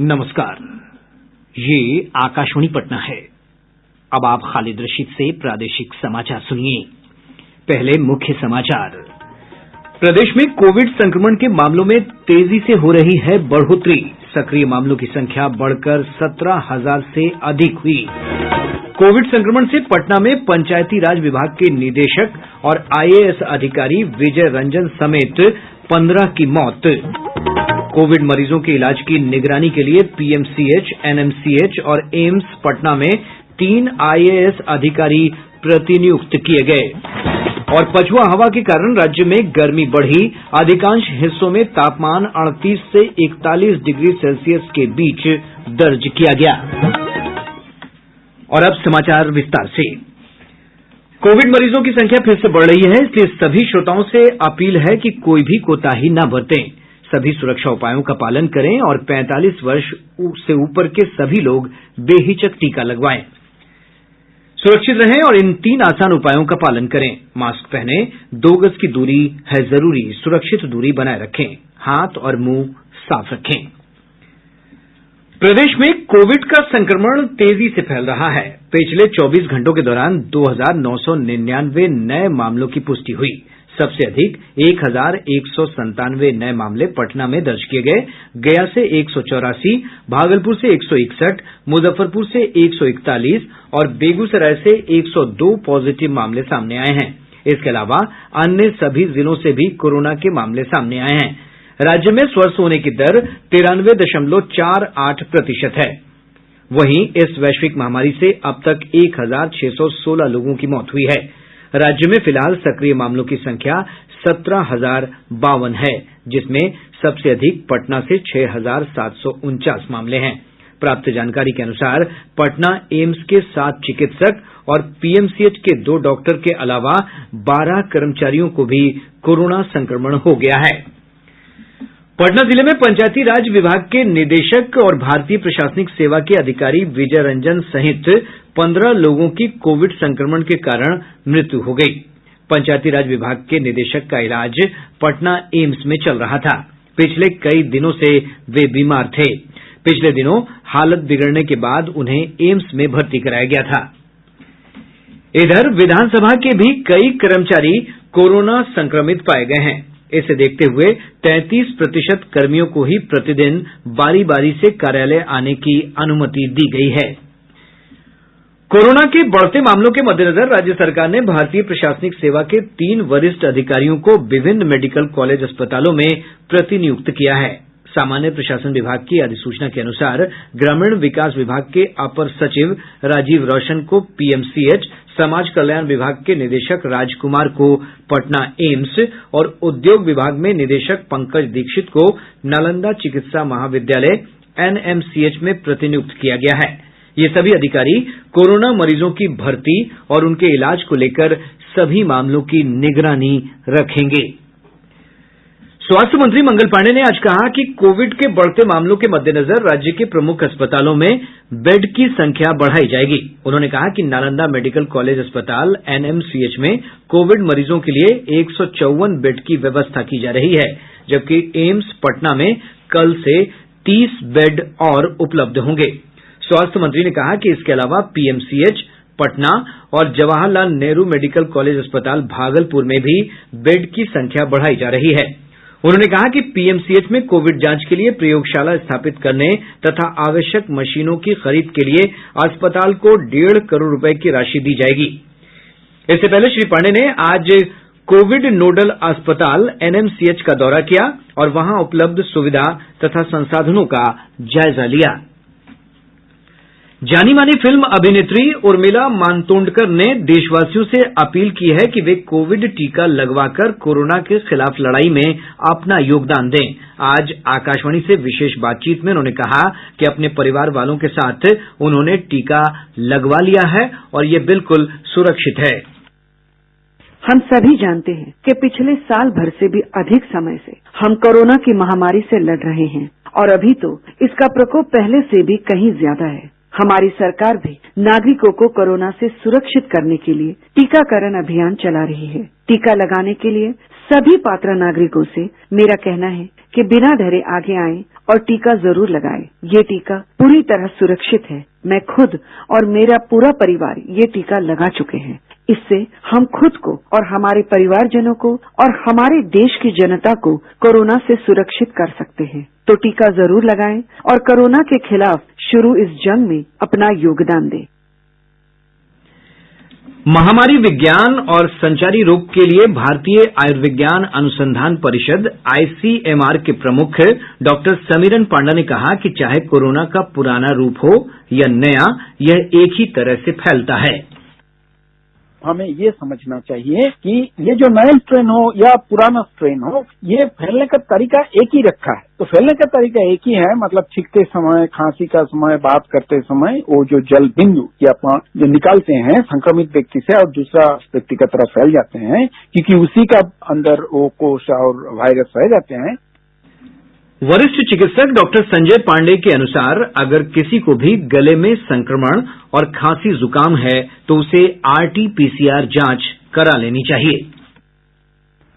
नमस्कार, ये आकाशवाणी पटना है। अब आप खालिद रशीद से प्रादेशिक समाचार सुनिए। पहले मुख्य समाचार। प्रदेश में कोविड संक्रमण के मामलों में तेजी से हो रही है बढ़ोतरी। सक्रिय मामलों की संख्या बढ़कर 17,000 से अधिक हुई। कोविड संक्रमण से पटना में पंचायती राज विभाग के निदेशक और IAS अधिकारी विजय रंजन समेत 15 की मौत। कोविड मरीजों के इलाज की निगरानी के लिए PMCH, NMCH और एम्स पटना में 3 IAS अधिकारी प्रतिनियुक्त किए गए। और पछुआ हवा के कारण राज्य में गर्मी बढ़ी। अधिकांश हिस्सों में तापमान 38 से 41 डिग्री सेल्सियस के बीच दर्ज किया गया। और अब समाचार विस्तार से। कोविड मरीजों की संख्या फिर से बढ़ रही है, इसलिए सभी श्रोताओं से अपील है कि कोई भी कोताही न बरतें। सभी सुरक्षा उपायों का पालन करें और 45 वर्ष से ऊपर के सभी लोग बेहिचक टीका लगवाएं। सुरक्षित रहें और इन 3 आसान उपायों का पालन करें। मास्क पहनें, 2 गज की दूरी है जरूरी, सुरक्षित दूरी बनाए रखें, हाथ और मुंह साफ रखें। प्रदेश में कोविड का संक्रमण तेजी से फैल रहा है। पिछले 24 घंटों के दौरान 2,999 नए मामलों की पुष्टि हुई। सबसे अधिक 1,197 नए मामले पटना में दर्ज किए गए। गया से 184, भागलपुर से 161, मुजफ्फरपुर से 141 और बेगूसराय से 102 पॉजिटिव मामले सामने आए हैं। इसके अलावा अन्य सभी जिलों से भी कोरोना के मामले सामने आए हैं। राज्य में स्वस्थ होने की दर 93.48% है। वहीं इस वैश्विक महामारी से अब तक 1,616 लोगों की मौत हुई है। राज्य में फिलहाल सक्रिय मामलों की संख्या 17,052 है, जिसमें सबसे अधिक पटना से 6,749 मामले हैं। प्राप्त जानकारी के अनुसार पटना एम्स के 7 चिकित्सक और PMCH के 2 डॉक्टर के अलावा 12 कर्मचारियों को भी कोरोना संक्रमण हो गया है। पटना जिले में पंचायती राज विभाग के निदेशक और भारतीय प्रशासनिक सेवा के अधिकारी विजय रंजन सहित 15 लोगों की कोविड संक्रमण के कारण मृत्यु हो गई। पंचायती राज विभाग के निदेशक का इलाज पटना एम्स में चल रहा था। पिछले कई दिनों से वे बीमार थे। पिछले दिनों हालत बिगड़ने के बाद उन्हें एम्स में भर्ती कराया गया था। इधर विधानसभा के भी कई कर्मचारी कोरोना संक्रमित पाए गए हैं। इसे देखते हुए 33% कर्मियों को ही प्रतिदिन बारी बारी से कार्यालय आने की अनुमति दी गई है। कोरोना के बढ़ते मामलों के मद्देनजर राज्य सरकार ने भारतीय प्रशासनिक सेवा के 3 वरिष्ठ अधिकारियों को विभिन्न मेडिकल कॉलेज अस्पतालों में प्रतिनियुक्त किया है। सामान्य प्रशासन विभाग की अधिसूचना के अनुसार ग्रामीण विकास विभाग के अपर सचिव राजीव रौशन को PMCH, समाज कल्याण विभाग के निदेशक राजकुमार को पटना एम्स और उद्योग विभाग में निदेशक पंकज दीक्षित को नालंदा चिकित्सा महाविद्यालय NMCH में प्रतिनियुक्त किया गया है। ये सभी अधिकारी कोरोना मरीजों की भर्ती और उनके इलाज को लेकर सभी मामलों की निगरानी रखेंगे। स्वास्थ्य मंत्री मंगल पांडेय ने आज कहा कि कोविड के बढ़ते मामलों के मद्देनजर राज्य के प्रमुख अस्पतालों में बेड की संख्या बढ़ाई जाएगी। उन्होंने कहा कि नालंदा मेडिकल कॉलेज अस्पताल NMCH में कोविड मरीजों के लिए 154 बेड की व्यवस्था की जा रही है, जबकि एम्स पटना में कल से 30 बेड और उपलब्ध होंगे। स्वास्थ्य मंत्री ने कहा कि इसके अलावा PMCH पटना और जवाहरलाल नेहरू मेडिकल कॉलेज अस्पताल भागलपुर में भी बेड की संख्या बढ़ाई जा रही है। उन्होंने कहा कि PMCH में कोविड जांच के लिए प्रयोगशाला स्थापित करने तथा आवश्यक मशीनों की खरीद के लिए अस्पताल को 1.5 करोड़ रुपए की राशि दी जाएगी। इससे पहले श्री पांडेय ने आज कोविड नोडल अस्पताल NMCH का दौरा किया और वहां उपलब्ध सुविधा तथा संसाधनों का जायजा लिया। जानी मानी फिल्म अभिनेत्री उर्मिला मातोंडकर ने देशवासियों से अपील की है कि वे कोविड टीका लगवाकर कोरोना के खिलाफ लड़ाई में अपना योगदान दें। आज आकाशवाणी से विशेष बातचीत में उन्होंने कहा कि अपने परिवार वालों के साथ उन्होंने टीका लगवा लिया है और ये बिल्कुल सुरक्षित है। हम सभी जानते हैं कि पिछले साल भर से भी अधिक समय से हम कोरोना की महामारी से लड़ रहे हैं और अभी तो इसका प्रकोप पहले से भी कहीं ज्यादा है। हमारी सरकार भी नागरिकों को कोरोना से सुरक्षित करने के लिए टीकाकरण अभियान चला रही है। टीका लगाने के लिए सभी पात्र नागरिकों से मेरा कहना है कि बिना डरे आगे आएं और टीका जरूर लगाएं। ये टीका पूरी तरह सुरक्षित है। मैं खुद और मेरा पूरा परिवार ये टीका लगा चुके हैं। इससे हम खुद को और हमारे परिवारजनों को और हमारे देश की जनता को कोरोना से सुरक्षित कर सकते हैं। तो टीका जरूर लगाएं और कोरोना के खिलाफ शुरू इस जंग में अपना योगदान दें। महामारी विज्ञान और संचारी रोग के लिए भारतीय आयुर्विज्ञान अनुसंधान परिषद आईसीएमआर के प्रमुख डॉक्टर समीरन पांडा ने कहा कि चाहे कोरोना का पुराना रूप हो या नया, यह एक ही तरह से फैलता है। हमें ये समझना चाहिए कि ये जो नया स्ट्रेन हो या पुराना स्ट्रेन हो, ये फैलने का तरीका एक ही रखा है। तो फैलने का तरीका एक ही है, मतलब छींकते समय, खांसी का समय, बात करते समय वो जो जल बिंदु या जो निकालते हैं संक्रमित व्यक्ति से और दूसरा व्यक्ति की तरफ फैल जाते हैं, क्योंकि उसी का अंदर वो कोष और वायरस रह जाते हैं। वरिष्ठ चिकित्सक डॉक्टर संजय पांडे के अनुसार अगर किसी को भी गले में संक्रमण और खांसी जुकाम है तो उसे आरटी-पीसीआर जांच करा लेनी चाहिए।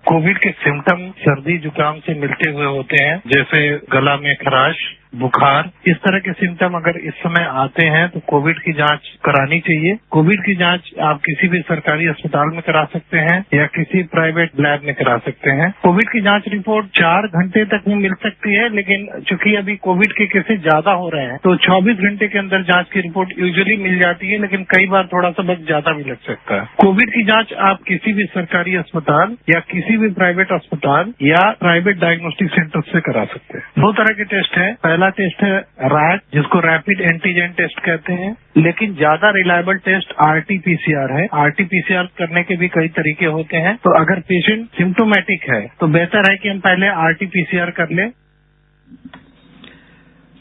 कोविड के सिम्टम सर्दी जुकाम से मिलते हुए होते हैं, जैसे गला में खराश, बुखार, इस तरह के सिम्टम अगर इस समय आते हैं तो कोविड की जांच करानी चाहिए। कोविड की जांच आप किसी भी सरकारी अस्पताल में करा सकते हैं या किसी प्राइवेट लैब में करा सकते हैं। कोविड की जांच रिपोर्ट 4 घंटे तक में मिल सकती है, लेकिन चूंकि अभी कोविड के केसेस ज्यादा हो रहे हैं तो 24 घंटे के अंदर जांच की रिपोर्ट यूजुअली मिल जाती है, लेकिन कई बार थोड़ा सा वक्त ज्यादा भी लग सकता है। कोविड की जांच आप किसी भी सरकारी अस्पताल या किसी भी प्राइवेट अस्पताल या प्राइवेट डायग्नोस्टिक सेंटर से करा सकते हैं। 2 तरह के टेस्ट है। पहला टेस्ट है रैट, जिसको रैपिड एंटीजन टेस्ट कहते हैं, लेकिन ज्यादा रिलायबल टेस्ट आरटी-पीसीआर है। आरटी-पीसीआर करने के भी कई तरीके होते हैं, तो अगर पेशेंट सिम्टोमेटिक है तो बेहतर है कि हम पहले आरटी-पीसीआर कर लें।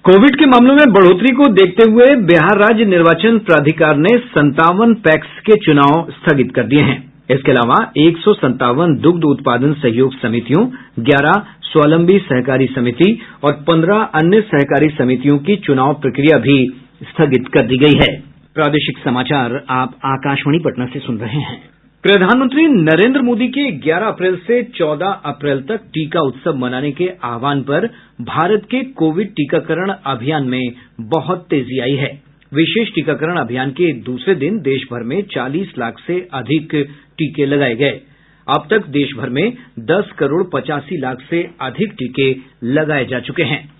कोविड के मामलों में बढ़ोतरी को देखते हुए बिहार राज्य निर्वाचन प्राधिकार ने 57 पैक्स के चुनाव स्थगित कर दिए हैं। इसके अलावा 157 दुग्ध उत्पादन सहयोग समितियों, 11 स्वावलंबी सहकारी समिति और 15 अन्य सहकारी समितियों की चुनाव प्रक्रिया भी स्थगित कर दी गई है। प्रादेशिक समाचार आप आकाशवाणी पटना से सुन रहे हैं। प्रधानमंत्री नरेंद्र मोदी के 11 अप्रैल से 14 अप्रैल तक टीका उत्सव मनाने के आह्वान पर भारत के कोविड टीकाकरण अभियान में बहुत तेजी आई है। विशेष टीकाकरण अभियान के दूसरे दिन देश भर में 40 लाख से अधिक टीके लगाए गए। अब तक देश भर में 10 करोड़ 85 लाख से अधिक टीके लगाए जा चुके हैं।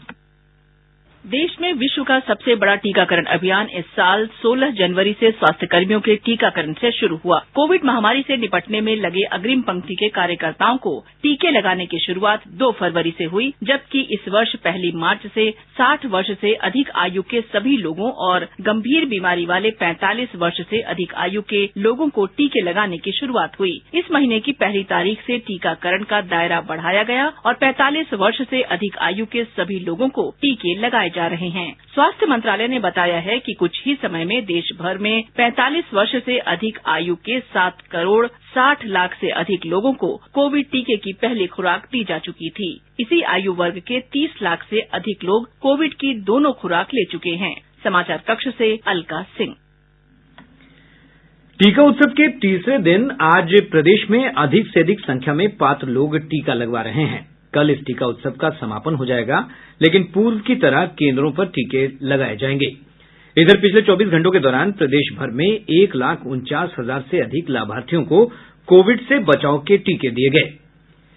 देश में विश्व का सबसे बड़ा टीकाकरण अभियान इस साल 16 जनवरी से स्वास्थ्य कर्मियों के टीकाकरण से शुरू हुआ। कोविड महामारी से निपटने में लगे अग्रिम पंक्ति के कार्यकर्ताओं को टीके लगाने की शुरुआत 2 फरवरी से हुई, जबकि इस वर्ष 1 मार्च से 60 वर्ष से अधिक आयु के सभी लोगों और गंभीर बीमारी वाले 45 वर्ष से अधिक आयु के लोगों को टीके लगाने की शुरुआत हुई। इस महीने की 1 तारीख से टीकाकरण का दायरा बढ़ाया गया और 45 वर्ष से अधिक आयु के सभी लोगों को टीके लगाए जा रहे हैं। स्वास्थ्य मंत्रालय ने बताया है कि कुछ ही समय में देश भर में 45 वर्ष से अधिक आयु के 7 करोड़ 60 लाख से अधिक लोगों को कोविड टीके की पहली खुराक दी जा चुकी थी। इसी आयु वर्ग के 30 लाख से अधिक लोग कोविड की दोनों खुराक ले चुके हैं। समाचार कक्ष से अलका सिंह। टीका उत्सव के तीसरे दिन आज प्रदेश में अधिक से अधिक संख्या में पात्र लोग टीका लगवा रहे हैं। कल इस टीका उत्सव का समापन हो जाएगा, लेकिन पूर्व की तरह केंद्रों पर टीके लगाए जाएंगे। इधर पिछले 24 घंटों के दौरान प्रदेश भर में 1,49,000 से अधिक लाभार्थियों को कोविड से बचाव के टीके दिए गए।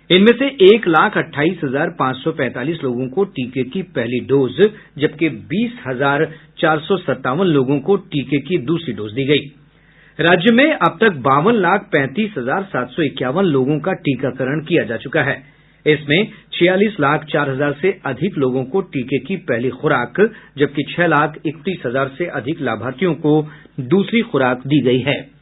इनमें से 1,28,545 लोगों को टीके की पहली डोज, जबकि 20,457 लोगों को टीके की दूसरी डोज दी गई। राज्य में अब तक 52,35,751 लोगों का टीकाकरण किया जा चुका है। इसमें 46,04,000 से अधिक लोगों को टीके की पहली खुराक, जबकि 6,31,000 से अधिक लाभार्थियों को दूसरी खुराक दी गई है।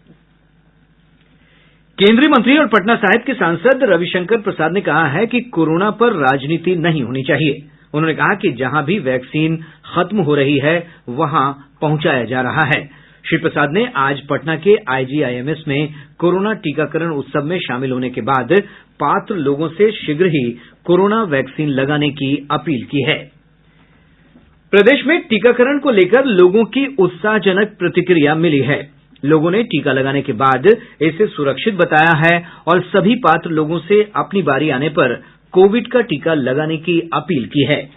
केंद्रीय मंत्री और पटना साहिब के सांसद रविशंकर प्रसाद ने कहा है कि कोरोना पर राजनीति नहीं होनी चाहिए। उन्होंने कहा कि जहां भी वैक्सीन खत्म हो रही है वहां पहुंचाया जा रहा है। श्री प्रसाद ने आज पटना के आईजीआईएमएस में कोरोना टीकाकरण उत्सव में शामिल होने के बाद पात्र लोगों से शीघ्र ही कोरोना वैक्सीन लगाने की अपील की है। प्रदेश में टीकाकरण को लेकर लोगों की उत्साहजनक प्रतिक्रिया मिली है। लोगों ने टीका लगाने के बाद इसे सुरक्षित बताया है और सभी पात्र लोगों से अपनी बारी आने पर कोविड का टीका लगाने की अपील की है।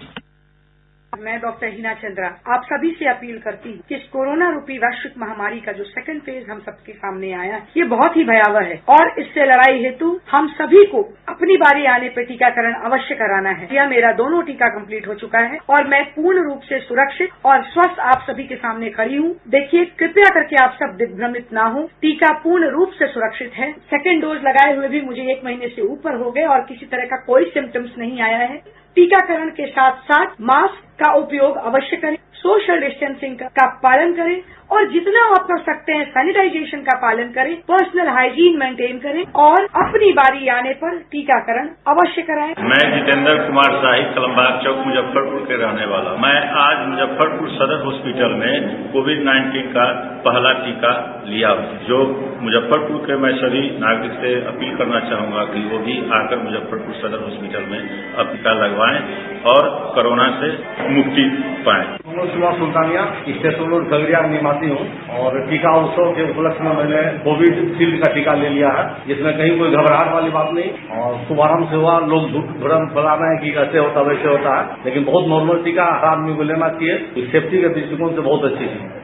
मैं डॉक्टर हिना चंद्रा आप सभी से अपील करती हूँ कि इस कोरोना रूपी वैश्विक महामारी का जो सेकंड फेज हम सबके सामने आया है, ये बहुत ही भयावह है और इससे लड़ाई हेतु हम सभी को अपनी बारी आने पर टीकाकरण अवश्य कराना है। यह मेरा दोनों टीका कंप्लीट हो चुका है और मैं पूर्ण रूप से सुरक्षित और स्वस्थ आप सभी के सामने खड़ी हूँ। देखिए, कृपया करके आप सब दिग्भ्रमित ना हो, टीका पूर्ण रूप से सुरक्षित है। सेकेंड डोज लगाए हुए भी मुझे 1 महीने से ऊपर हो गए और किसी तरह का कोई सिम्टम्स नहीं आया है। टीकाकरण के साथ साथ मास्क का उपयोग अवश्य करें, सोशल डिस्टेंसिंग का पालन करें और जितना आप कर सकते हैं सैनिटाइजेशन का पालन करें, पर्सनल हाइजीन मेंटेन करें और अपनी बारी आने पर टीकाकरण अवश्य कराएं। मैं जितेंद्र कुमार शाही, कलमबाग चौक, मुजफ्फरपुर के रहने वाला। मैं आज मुजफ्फरपुर सदर हॉस्पिटल में कोविड-19 का पहला टीका लिया, जो मुजफ्फरपुर के मैं सभी नागरिक से अपील करना चाहूंगा कि वो भी आकर मुजफ्फरपुर सदर हॉस्पिटल में अब टीका लगवाएं और कोरोना से मुक्ति पाएं। सुल्तानिया स्टेशन रोड खगड़िया निवासी हूँ और टीका उत्सव के उपलक्ष्य में मैंने कोविडशील्ड का टीका ले लिया है, जिसमें कहीं कोई घबराहट वाली बात नहीं और शुभारंभ से हुआ। लोग भ्रम फैला रहे हैं कि ऐसे होता वैसे होता है, लेकिन बहुत नॉर्मल टीका हर आदमी को लेना चाहिए। सेफ्टी के दृष्टिकोण से बहुत अच्छी है।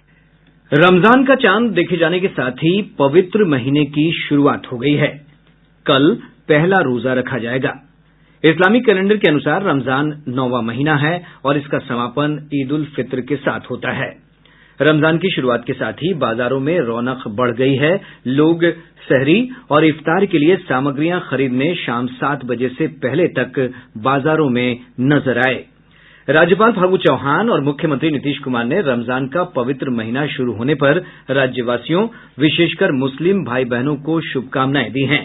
रमजान का चांद देखे जाने के साथ ही पवित्र महीने की शुरुआत हो गई है। कल पहला रोजा रखा जाएगा। इस्लामिक कैलेंडर के अनुसार रमजान 9वां महीना है और इसका समापन ईद उल फित्र के साथ होता है। रमजान की शुरुआत के साथ ही बाजारों में रौनक बढ़ गई है। लोग सहरी और इफ्तार के लिए सामग्रियां खरीदने शाम 7 बजे से पहले तक बाजारों में नजर आए। राज्यपाल फागू चौहान और मुख्यमंत्री नीतीश कुमार ने रमजान का पवित्र महीना शुरू होने पर राज्यवासियों, विशेषकर मुस्लिम भाई बहनों को शुभकामनाएं दी हैं।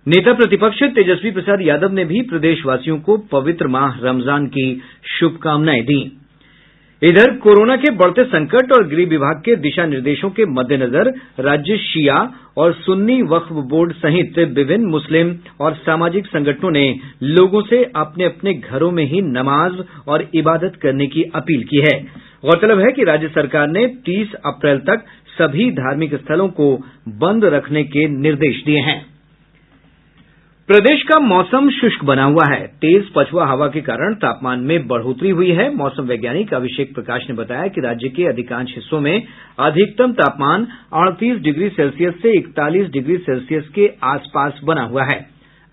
नेता प्रतिपक्ष तेजस्वी प्रसाद यादव ने भी प्रदेशवासियों को पवित्र माह रमजान की शुभकामनाएं दी। इधर कोरोना के बढ़ते संकट और गृह विभाग के दिशा निर्देशों के मद्देनजर राज्य शिया और सुन्नी वक्फ बोर्ड सहित विभिन्न मुस्लिम और सामाजिक संगठनों ने लोगों से अपने अपने घरों में ही नमाज और इबादत करने की अपील की है। गौरतलब है कि राज्य सरकार ने 30 अप्रैल तक सभी धार्मिक स्थलों को बंद रखने के निर्देश दिए हैं। प्रदेश का मौसम शुष्क बना हुआ है। तेज पछुआ हवा के कारण तापमान में बढ़ोतरी हुई है। मौसम वैज्ञानिक अभिषेक प्रकाश ने बताया कि राज्य के अधिकांश हिस्सों में अधिकतम तापमान 38 डिग्री सेल्सियस से 41 डिग्री सेल्सियस के आसपास बना हुआ है।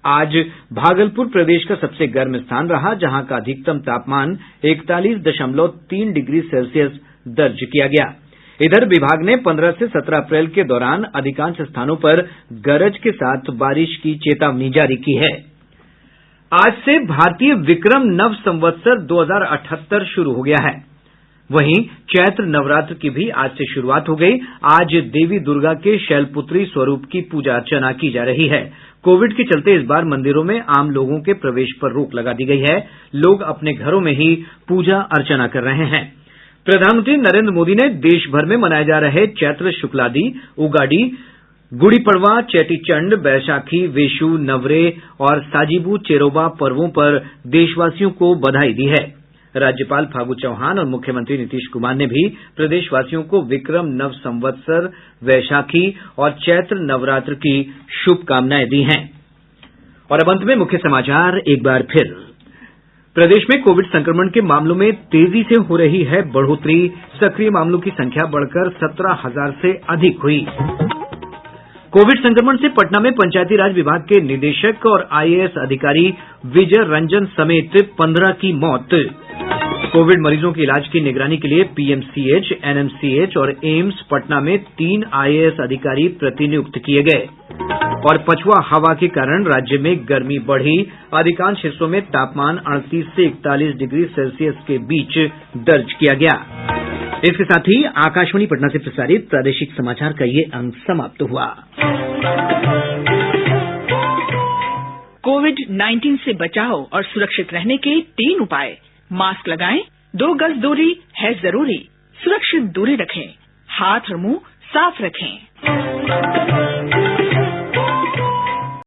आज भागलपुर प्रदेश का सबसे गर्म स्थान रहा, जहां का अधिकतम तापमान 41.3 डिग्री सेल्सियस दर्ज किया गया। इधर विभाग ने 15 से 17 अप्रैल के दौरान अधिकांश स्थानों पर गरज के साथ बारिश की चेतावनी जारी की है। आज से भारतीय विक्रम नव संवत्सर 2078 शुरू हो गया है। वहीं चैत्र नवरात्र की भी आज से शुरुआत हो गई। आज देवी दुर्गा के शैलपुत्री स्वरूप की पूजा अर्चना की जा रही है। कोविड के चलते इस बार मंदिरों में आम लोगों के प्रवेश पर रोक लगा दी गई है। लोग अपने घरों में ही पूजा अर्चना कर रहे हैं। प्रधानमंत्री नरेंद्र मोदी ने देश भर में मनाए जा रहे चैत्र शुक्लादि, उगाडी, गुड़ी पड़वा, चेटीचंड, बैसाखी, वेशु, नवरे और साजिबू चेरोबा पर्वों पर देशवासियों को बधाई दी है। राज्यपाल फागू चौहान और मुख्यमंत्री नीतीश कुमार ने भी प्रदेशवासियों को विक्रम नव संवत्सर, वैशाखी और चैत्र नवरात्र की शुभकामनाएं दी हैं। और अब अंत में मुख्य समाचार एक बार फिर। प्रदेश में कोविड संक्रमण के मामलों में तेजी से हो रही है बढ़ोतरी। सक्रिय मामलों की संख्या बढ़कर 17,000 से अधिक हुई। कोविड संक्रमण से पटना में पंचायती राज विभाग के निदेशक और IAS अधिकारी विजय रंजन समेत 15 की मौत। कोविड मरीजों के इलाज की निगरानी के लिए PMCH, NMCH और एम्स पटना में 3 IAS अधिकारी प्रतिनियुक्त किए गए। और पछुआ हवा के कारण राज्य में गर्मी बढ़ी। अधिकांश हिस्सों में तापमान 38 से 41 डिग्री सेल्सियस के बीच दर्ज किया गया। इसके साथ ही आकाशवाणी पटना से प्रसारित प्रादेशिक समाचार का ये अंक समाप्त हुआ। कोविड-19 से बचाव और सुरक्षित रहने के 3 उपाय। मास्क लगाएं, 2 गज दूरी है जरूरी, सुरक्षित दूरी रखें, हाथ और मुंह साफ रखें।